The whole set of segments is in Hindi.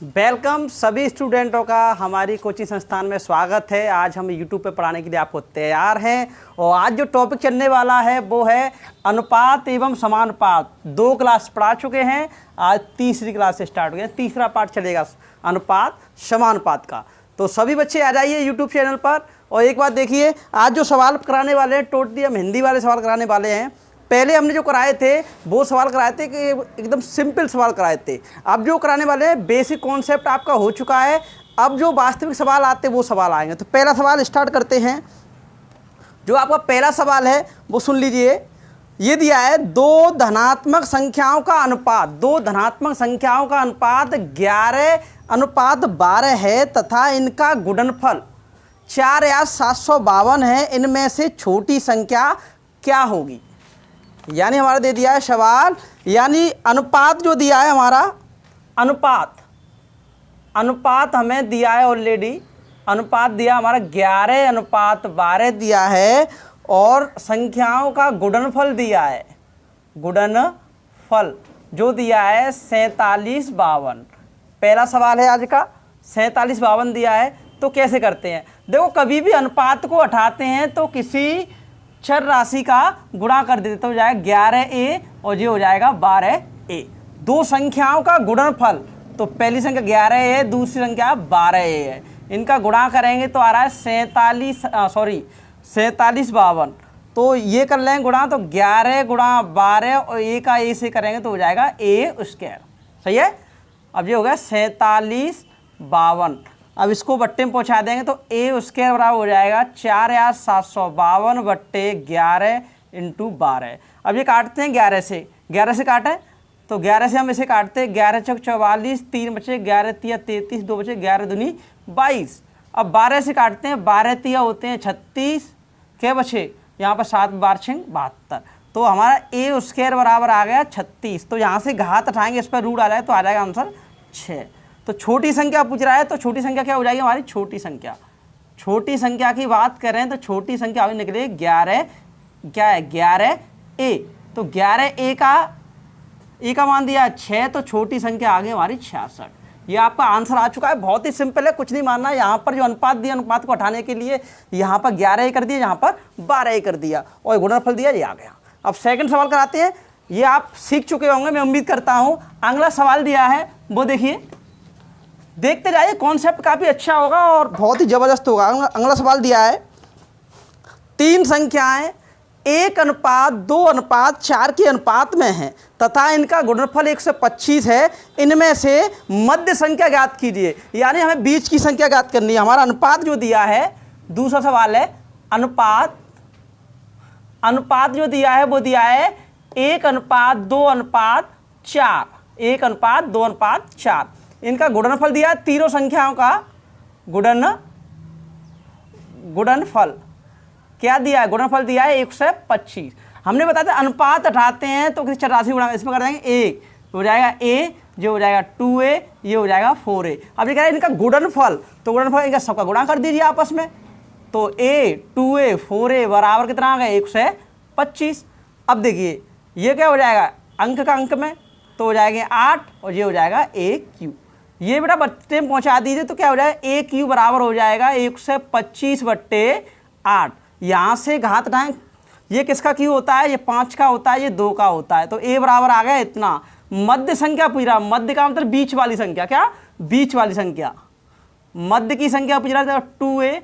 वेलकम सभी स्टूडेंटों का हमारी कोचिंग संस्थान में स्वागत है। आज हम यूट्यूब पे पढ़ाने के लिए आपको तैयार हैं और आज जो टॉपिक चलने वाला है वो है अनुपात एवं समानुपात। 2 क्लास पढ़ा चुके हैं, आज तीसरी क्लास से स्टार्ट हो गया, तीसरा पार्ट चलेगा अनुपात समानुपात का। तो सभी बच्चे आ जाइए यूट्यूब चैनल पर और एक बात देखिए, आज जो सवाल कराने वाले हैं टोटली हम हिंदी वाले सवाल कराने वाले हैं। पहले हमने जो कराए थे वो सवाल कराए थे कि एकदम सिंपल सवाल कराए थे। अब जो कराने वाले हैं बेसिक कॉन्सेप्ट आपका हो चुका है, अब जो वास्तविक सवाल आते हैं वो सवाल आएंगे। तो पहला सवाल स्टार्ट करते हैं। जो आपका पहला सवाल है वो सुन लीजिए। ये दिया है 2 धनात्मक संख्याओं का अनुपात, 2 धनात्मक संख्याओं का अनुपात 11:12 है तथा इनका गुणनफल 4,752 है। इनमें से छोटी संख्या क्या होगी? यानी हमारा दे दिया है सवाल, यानी अनुपात जो दिया है हमारा, अनुपात हमें दिया है ऑलरेडी। अनुपात दिया हमारा 11:12 दिया है और संख्याओं का गुणनफल दिया है, गुणनफल जो दिया है 4752। पहला सवाल है आज का, 4752 दिया है। तो कैसे करते हैं? देखो, कभी भी अनुपात को हटाते हैं तो किसी चर राशि का गुणा कर देते, तो हो जाएगा 11a और ये हो जाएगा 12a। 2 संख्याओं का गुणनफल, तो पहली संख्या 11a है, दूसरी संख्या 12a है। इनका गुणा करेंगे तो आ रहा है 4752। तो ये कर लेंगे गुणा, तो 11 गुणा 12 और a का a से करेंगे तो हो जाएगा a²। सही है। अब ये हो गया 4752। अब इसको बट्टे में पहुंचा देंगे तो a² बराबर हो जाएगा 4,752 बट्टे 11 × 12। अब ये काटते हैं 11 से, 11 से काटें तो 11 से हम इसे काटते हैं, 11 चौक 44, 3 बचे, 11 तिया 33, 2 बचे, 11 दूनी 22। अब 12 से काटते हैं, 12 तिया होते हैं 36, क्या बचे यहाँ पर 7 12 6 72। तो हमारा a² बराबर आ गया 36। तो यहाँ से घात हटाएंगे, इस पर रूट आ जाए तो आ जाएगा आंसर 6। तो छोटी संख्या पूछ रहा है, तो छोटी संख्या क्या हो जाएगी हमारी? छोटी संख्या, छोटी संख्या की बात करें तो छोटी संख्या अभी निकले 11, क्या है 11a। तो 11a का मान दिया 6, तो छोटी संख्या आ गई हमारी 66। ये आपका आंसर आ चुका है। बहुत ही सिंपल है, कुछ नहीं मानना। यहाँ पर जो अनुपात दिया, अनुपात को हटाने के लिए यहाँ पर 11a कर दिया, यहाँ पर 12a कर दिया और गुणनफल दिया, ये आ गया। अब सेकंड सवाल कराते हैं। ये आप सीख चुके होंगे, मैं उम्मीद करता हूँ। अगला सवाल दिया है वो देखिए, देखते जाइए, कॉन्सेप्ट काफ़ी अच्छा होगा और बहुत ही ज़बरदस्त होगा। अगला सवाल दिया है 3 संख्याएं 1:2:4 के अनुपात में हैं तथा इनका गुणनफल 125 है। इनमें से मध्य संख्या ज्ञात कीजिए। यानी हमें बीच की संख्या ज्ञात करनी है। हमारा अनुपात जो दिया है, दूसरा सवाल है अनुपात जो दिया है वो दिया है 1:2:4, 1:2:4। इनका गुणनफल दिया, तीनों संख्याओं का गुणनफल क्या दिया है? गुणनफल दिया है 125। हमने बताया था अनुपात हटाते हैं तो किसी चर राशि गुणा, इसमें कर देंगे 1 हो जाएगा a, जो हो जाएगा 2a, ये हो जाएगा 4a। अब ये कह रहे हैं इनका गुणनफल, तो गुणनफल इनका सबका गुणा कर दीजिए आपस में। तो a 2a 4a बराबर कितना आ गया? 125। अब देखिए ये क्या हो जाएगा अंक का अंक में, तो हो जाएंगे 8 और ये हो जाएगा a³। ये बेटा बट्टे में पहुंचा दीजिए तो क्या हो जाएगा? a³ बराबर हो जाएगा 125 बट्टे 8। यहाँ से घात हटाएं, ये किसका क्यू होता है? ये 5 का होता है, ये 2 का होता है। तो a बराबर आ गया इतना। मध्य संख्या पूछ रहा, मध्य का मतलब बीच वाली संख्या, क्या बीच वाली संख्या, मध्य की संख्या पूछ रहा था 2a।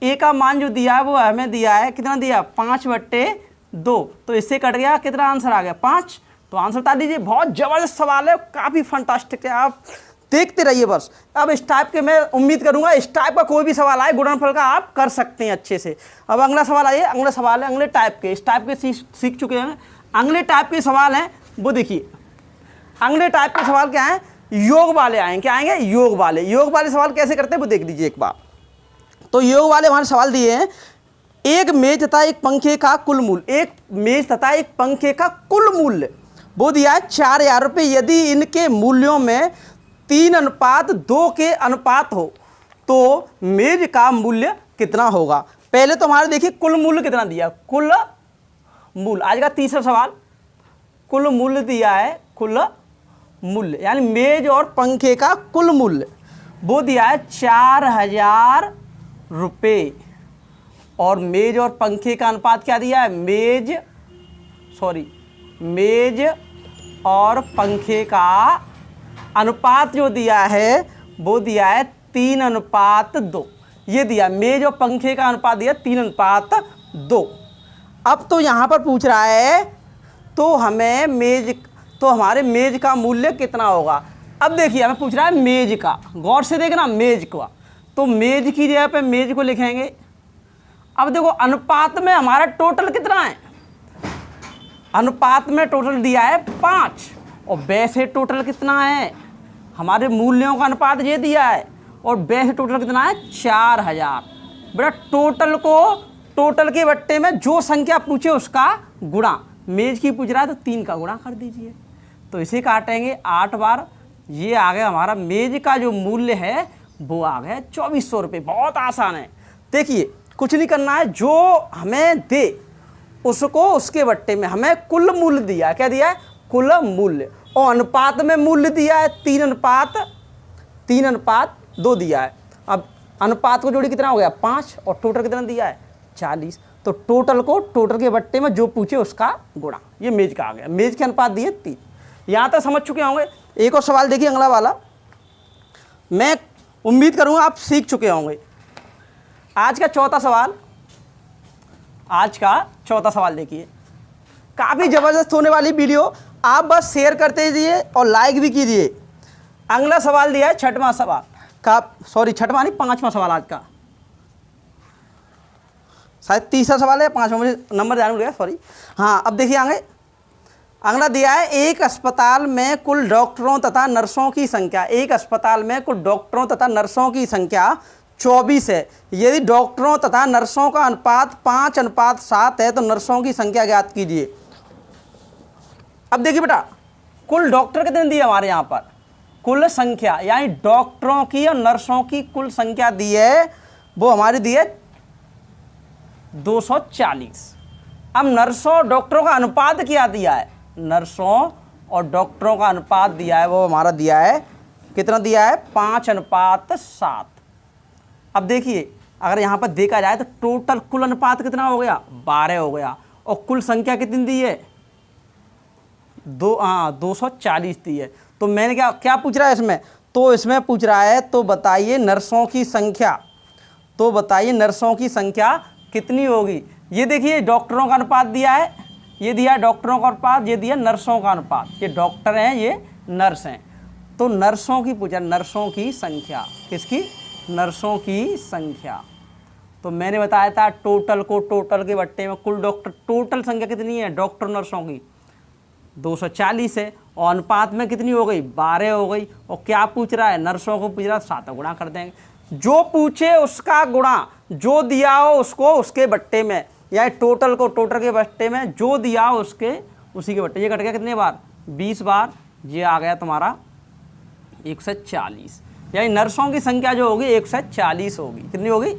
a का मान जो दिया है वो हमें दिया है, कितना दिया? 5 बट्टे 2। तो इससे कट गया, कितना आंसर आ गया? 5। तो आंसर बता दीजिए। बहुत ज़बरदस्त सवाल है, काफ़ी फंटास्टिक है, आप देखते रहिए बस। अब इस टाइप के मैं उम्मीद करूंगा इस टाइप का कोई भी सवाल आए गुणनफल का आप कर सकते हैं अच्छे से। अब अगला सवाल आइए, अगला सवाल है अगले टाइप के, इस टाइप के सीख चुके हैं। अगले टाइप के सवाल हैं वो देखिए। अगले टाइप के सवाल क्या हैं? योग वाले आएंगे। क्या आएंगे? योग वाले। योग वाले सवाल कैसे करते हैं वो देख लीजिए एक बार। तो योग वाले हमारे सवाल दिए हैं, एक मेज तथा एक पंखे का कुल मूल्य, एक मेज तथा एक पंखे का कुल मूल्य वो दिया है 4,000 रुपये। यदि इनके मूल्यों में 3:2 के अनुपात हो तो मेज का मूल्य कितना होगा? पहले तो हमारे देखिए कुल मूल्य कितना दिया, कुल मूल्य। आज का तीसरा सवाल, कुल मूल्य दिया है, कुल मूल्य, यानी मेज और पंखे का कुल मूल्य वो दिया है 4,000 रुपये। और मेज और पंखे का अनुपात क्या दिया है, मेज और पंखे का अनुपात जो दिया है वो दिया है 3:2। ये दिया मेज और पंखे का अनुपात दिया 3:2। अब तो यहाँ पर पूछ रहा है तो हमारे मेज का मूल्य कितना होगा। अब देखिए हमें पूछ रहा है मेज का, गौर से देखना मेज का, तो मेज की जगह पे मेज को लिखेंगे। अब देखो अनुपात में हमारा टोटल कितना है, अनुपात में टोटल दिया है 5 और वैसे टोटल कितना है, हमारे मूल्यों का अनुपात ये दिया है और वैसे टोटल कितना है 4,000। बेटा टोटल के बट्टे में जो संख्या पूछे उसका गुणा, मेज की पूछ रहा है तो 3 का गुणा कर दीजिए। तो इसे काटेंगे 8 बार, ये आ गया हमारा मेज का जो मूल्य है वो आ गया 2,400 रुपये। बहुत आसान है। देखिए कुछ नहीं करना है, जो हमें दे उसको उसके बट्टे में हमें कुल मूल्य दिया है, क्या दिया है, कुल मूल्य, और अनुपात में मूल्य दिया है 3:2 दिया है। अब अनुपात को जोड़ी कितना हो गया 5 और टोटल कितना दिया है 40। तो टोटल के बट्टे में जो पूछे उसका गुणा, ये मेज का आ गया। मेज के अनुपात दिए 3। यहाँ तक समझ चुके होंगे। एक और सवाल देखिए अगला वाला, मैं उम्मीद करूँगा आप सीख चुके होंगे। आज का चौथा सवाल देखिए, काफ़ी ज़बरदस्त होने वाली वीडियो, आप बस शेयर करते रहिए और लाइक भी कीजिए। अगला सवाल दिया है छठवां सवाल आज का, शायद तीसरा सवाल है, 5वां, मुझे नंबर ध्यान गया, सॉरी। हाँ अब देखिए आगे अगला दिया है, एक अस्पताल में कुल डॉक्टरों तथा नर्सों की संख्या, एक अस्पताल में कुल डॉक्टरों तथा नर्सों की संख्या 24 है। यदि डॉक्टरों तथा नर्सों का अनुपात 5:7 है तो नर्सों की संख्या ज्ञात कीजिए। अब देखिए बेटा, कुल डॉक्टर कितने दिए हमारे यहाँ पर, कुल संख्या यानी डॉक्टरों की और नर्सों की कुल संख्या दी है वो हमारी दी है 240। अब नर्सों और डॉक्टरों का अनुपात क्या दिया है, नर्सों और डॉक्टरों का अनुपात दिया है वो हमारा दिया है, कितना दिया है 5:7। अब देखिए अगर यहाँ पर देखा जाए तो टोटल कुल अनुपात कितना हो गया 12 हो गया, और कुल संख्या कितनी दी है 240 दी है। तो मैंने क्या पूछ रहा है इसमें, तो इसमें पूछ रहा है तो बताइए नर्सों की संख्या, तो बताइए नर्सों की संख्या कितनी होगी। ये देखिए डॉक्टरों का अनुपात दिया है, ये दिया डॉक्टरों का अनुपात, ये दिया नर्सों का अनुपात, ये डॉक्टर हैं ये नर्स हैं। तो नर्सों की पूछा, नर्सों की संख्या, किसकी, नर्सों की संख्या। तो मैंने बताया था टोटल को टोटल के बट्टे में कुल डॉक्टर, टोटल संख्या कितनी है डॉक्टर नर्सों की 240 है, और अनुपात में कितनी हो गई 12 हो गई। और क्या पूछ रहा है, नर्सों को पूछ रहा है, 7 गुणा कर देंगे, जो पूछे उसका गुणा, जो दिया हो उसको उसके बट्टे में, या टोटल को टोटल के बट्टे में, जो दिया हो उसके उसी के बट्टे। ये कट गया कितने बार 20 बार, ये आ गया तुम्हारा 140। यानी नर्सों की संख्या जो होगी 140 होगी। कितनी होगी,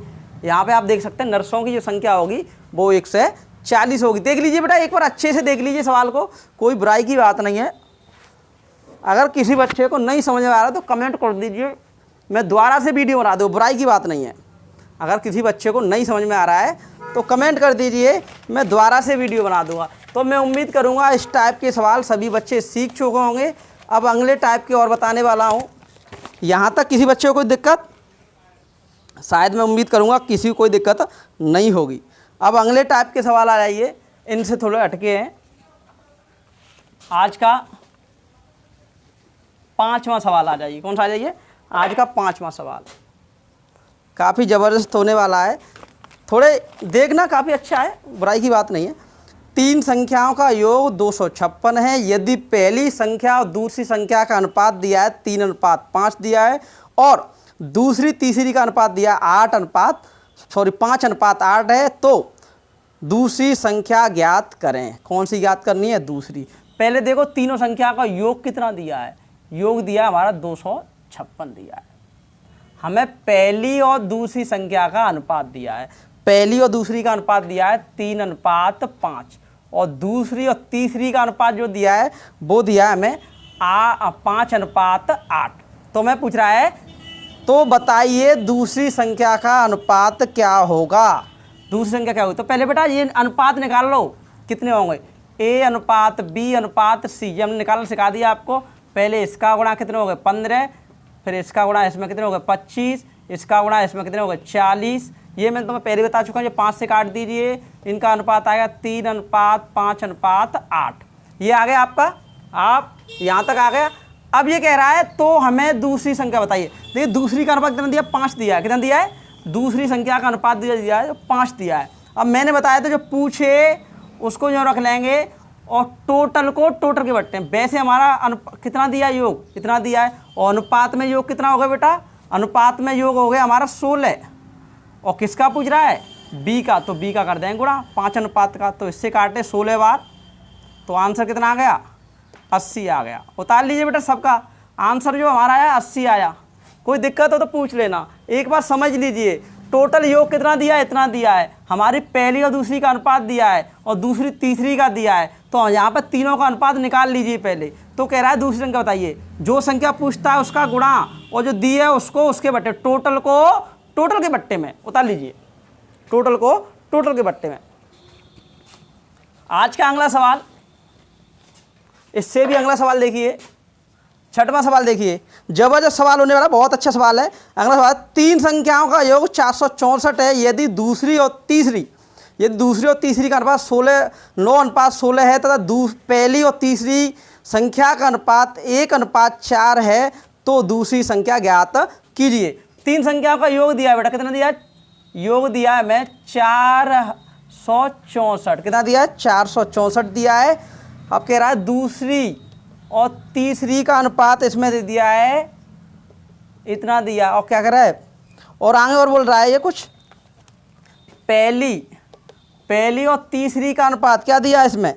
यहाँ पे आप देख सकते हैं नर्सों की जो संख्या होगी वो 140 होगी। देख लीजिए बेटा, एक बार अच्छे से देख लीजिए सवाल को, कोई बुराई की बात नहीं है। अगर किसी बच्चे को नहीं समझ में आ रहा तो कमेंट कर दीजिए, मैं दोबारा से वीडियो बना दूँ, बुराई की बात नहीं है। अगर किसी बच्चे को नहीं समझ में आ रहा है तो कमेंट कर दीजिए, मैं दोबारा से वीडियो बना दूँगा। तो मैं उम्मीद करूँगा इस टाइप के सवाल सभी बच्चे सीख चुके होंगे। अब अगले टाइप के और बताने वाला हूँ। यहाँ तक किसी बच्चे को कोई दिक्कत, शायद मैं उम्मीद करूँगा किसी को कोई दिक्कत नहीं होगी। अब अगले टाइप के सवाल आ जाइए, इनसे थोड़े हटके हैं। आज का 5वां सवाल आ जाइए, कौन सा आ जाइए, आज का 5वां सवाल काफ़ी ज़बरदस्त होने वाला है, थोड़े देखना, काफ़ी अच्छा है, बुराई की बात नहीं है। 3 संख्याओं का योग 256 है। यदि पहली संख्या और दूसरी संख्या का अनुपात दिया है 3:5 दिया है, और दूसरी तीसरी का अनुपात दिया 5:8 है, तो दूसरी संख्या ज्ञात करें। कौन सी ज्ञात करनी है, दूसरी। पहले देखो तीनों संख्या का योग कितना दिया है, योग दिया हमारा 256 दिया है। हमें पहली और दूसरी संख्या का अनुपात दिया है, पहली और दूसरी का अनुपात दिया है 3:5, और दूसरी और तीसरी का अनुपात जो दिया है वो दिया है हमें 5:8। तो मैं पूछ रहा है, तो बताइए दूसरी संख्या का अनुपात क्या होगा। दूसरी संख्या क्या होगी? तो पहले बेटा ये अनुपात निकाल लो, कितने होंगे, A अनुपात B अनुपात C। ये हमने निकालना सिखा दिया आपको। पहले इसका गुणा कितने हो गए 15, फिर इसका गुणा इसमें कितने हो गए 25, इसका गुणा इसमें कितने हो गए 40। ये मैं तुम्हें पहले बता चुका हूँ। ये 5 से काट दीजिए, इनका अनुपात आएगा 3:5:8। ये आ गया आपका, आप यहाँ तक आ गया। अब ये कह रहा है तो हमें दूसरी संख्या बताइए। देखिए दूसरी का अनुपात कितना दिया, 5 दिया है। कितना दिया है? दूसरी संख्या का अनुपात दिया है 5 दिया है। अब मैंने बताया था जो पूछे उसको जो रख लेंगे और टोटल को टोटल के बट्टे में। वैसे हमारा कितना दिया है, योग कितना दिया है, और अनुपात में योग कितना होगा बेटा, अनुपात में योग हो गया हमारा 16। और किसका पूछ रहा है, B का, तो B का कर देंगे गुणा 5 अनुपात का। तो इससे काटे 16 बार, तो आंसर कितना आ गया 80 आ गया। उतार लीजिए बेटा, सबका आंसर जो हमारा आया 80 आया। कोई दिक्कत हो तो पूछ लेना। एक बार समझ लीजिए, टोटल योग कितना दिया है, इतना दिया है। हमारी पहली और दूसरी का अनुपात दिया है और दूसरी तीसरी का दिया है। तो यहाँ पर तीनों का अनुपात निकाल लीजिए पहले। तो कह रहा है दूसरी संख्या बताइए। जो संख्या पूछता है उसका गुणा और जो दी है उसको उसके बट्टे, टोटल को टोटल के बट्टे में। उतार लीजिए, टोटल को टोटल के बट्टे में। आज का अगला सवाल, इससे भी अगला सवाल देखिए, 6वां सवाल देखिए। जबरदस्त सवाल होने वाला, बहुत अच्छा सवाल है। अगला सवाल, 3 संख्याओं का योग 464 है। यदि दूसरी और तीसरी का अनुपात 9:16 है तथा पहली और तीसरी संख्या का अनुपात 1:4 है तो दूसरी संख्या ज्ञात कीजिए। 3 संख्याओं का योग दिया है बेटा, कितना दिया है, योग दिया है मैं 464। कितना दिया है 464 दिया है। अब कह रहा है दूसरी और तीसरी का अनुपात इसमें दे दिया है, इतना दिया। और क्या कर रहा है, और आगे और बोल रहा है ये कुछ, पहली और तीसरी का अनुपात क्या दिया है इसमें,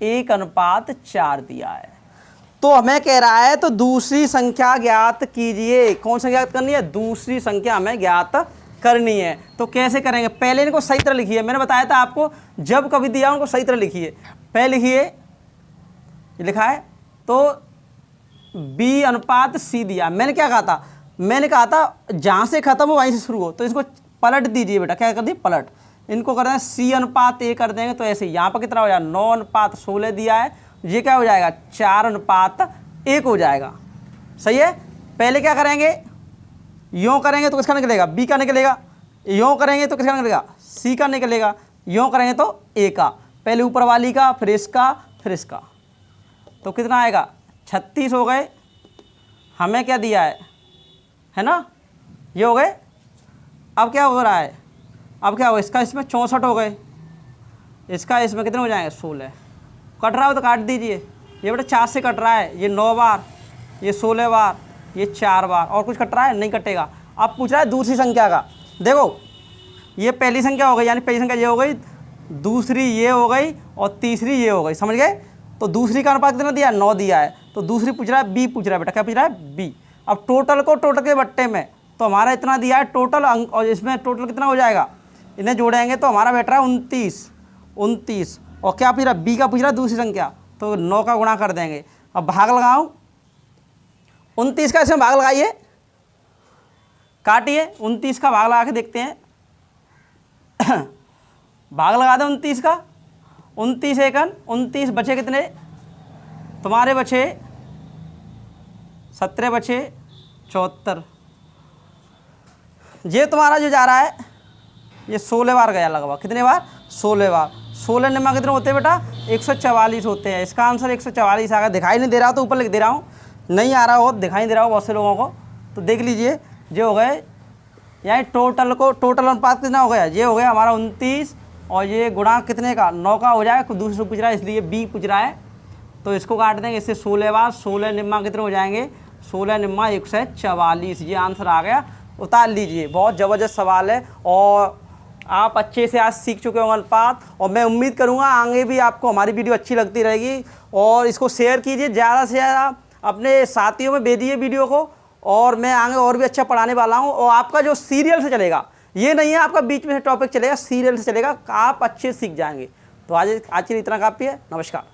1:4 दिया है। तो हमें कह रहा है तो दूसरी संख्या ज्ञात कीजिए। कौन सी ज्ञात करनी है, दूसरी संख्या हमें ज्ञात करनी है। तो कैसे करेंगे, पहले इनको सही तरह लिखिए। मैंने बताया था आपको, जब कभी दिया उनको सही तरह लिखिए। पहले लिखिए, लिखा है तो B/C दिया। मैंने क्या कहा था, मैंने कहा था जहाँ से खत्म हो वहीं से शुरू हो। तो इसको पलट दीजिए बेटा, क्या कर दी, पलट। इनको कर दें C/A कर देंगे। तो ऐसे यहाँ पर कितना हो जाएगा, 9:16 दिया है। ये क्या हो जाएगा 4:1 हो जाएगा। सही है। पहले क्या करेंगे, यों करेंगे तो किसका निकलेगा, B का निकलेगा। यों करेंगे तो किसका निकलेगा, C का निकलेगा। यों करेंगे तो A का। पहले ऊपर वाली का, फिर इसका, फिर इसका। तो कितना आएगा 36 हो गए। हमें क्या दिया है ना, ये हो गए। अब क्या हो रहा है, अब क्या होगा, इसका इसमें 64 हो गए, इसका इसमें कितने हो जाएंगे 16। कट रहा हो तो काट दीजिए। ये बेटा 4 से कट रहा है, ये 9 बार, ये 16 बार, ये 4 बार। और कुछ कट रहा है, नहीं कटेगा। अब पूछ रहा है दूसरी संख्या का। देखो ये पहली संख्या हो गई, यानी पहली संख्या ये हो गई, दूसरी ये हो गई और तीसरी ये हो गई। समझ गए। तो दूसरी का अनुपात कितना दिया है, 9 दिया है। तो दूसरी पूछ रहा है, B पूछ रहा है बेटा, क्या पूछ रहा है, B। अब टोटल को टोटल के बट्टे में, तो हमारा इतना दिया है टोटल अंक, और इसमें टोटल कितना हो जाएगा, इन्हें जोड़ेंगे तो हमारा बैठ रहा है 29। और क्या पूछ रहा है, B का पूछ रहा है दूसरी संख्या। तो 9 का गुणा कर देंगे। अब भाग लगाओ, 29 का इसमें भाग लगाइए, काटिए। 29 का भाग लगा के देखते हैं। भाग लगा दो 29 का, 29 एकन 29 बचे कितने तुम्हारे, बचे 17, बचे 74। ये तुम्हारा जो जा रहा है ये 16 बार गया लगभग। कितने बार, 16 बार। 16 निम्मा कितने होते हैं बेटा, 144 होते हैं। इसका आंसर 144 आ गया। दिखाई नहीं दे रहा तो ऊपर लिख दे रहा हूँ, नहीं आ रहा हो दिखाई दे रहा हो बहुत से लोगों को तो देख लीजिए। जो हो गए यानी टोटल को टोटल अनुपात कितना हो गया, ये हो गया हमारा 29 और ये गुणा कितने का, 9 का हो जाएगा। दूसरे पूछ रहा है इसलिए B पूछ रहा है। तो इसको काट देंगे, इससे 16 बार, 16 निम्मा कितने हो जाएंगे, 16 निम्मा 144। ये आंसर आ गया। उतार लीजिए। बहुत ज़बरदस्त सवाल है और आप अच्छे से आज सीख चुके होंगे अनुपात। और मैं उम्मीद करूंगा आगे भी आपको हमारी वीडियो अच्छी लगती रहेगी। और इसको शेयर कीजिए ज़्यादा से ज़्यादा, अपने साथियों में भेजिए वीडियो को। और मैं आगे और भी अच्छा पढ़ाने वाला हूं। और आपका जो सीरियल से चलेगा, ये नहीं है आपका बीच में से टॉपिक चलेगा, सीरियल से चलेगा, आप अच्छे सीख जाएंगे। तो आज के लिए इतना काफ़ी है। नमस्कार।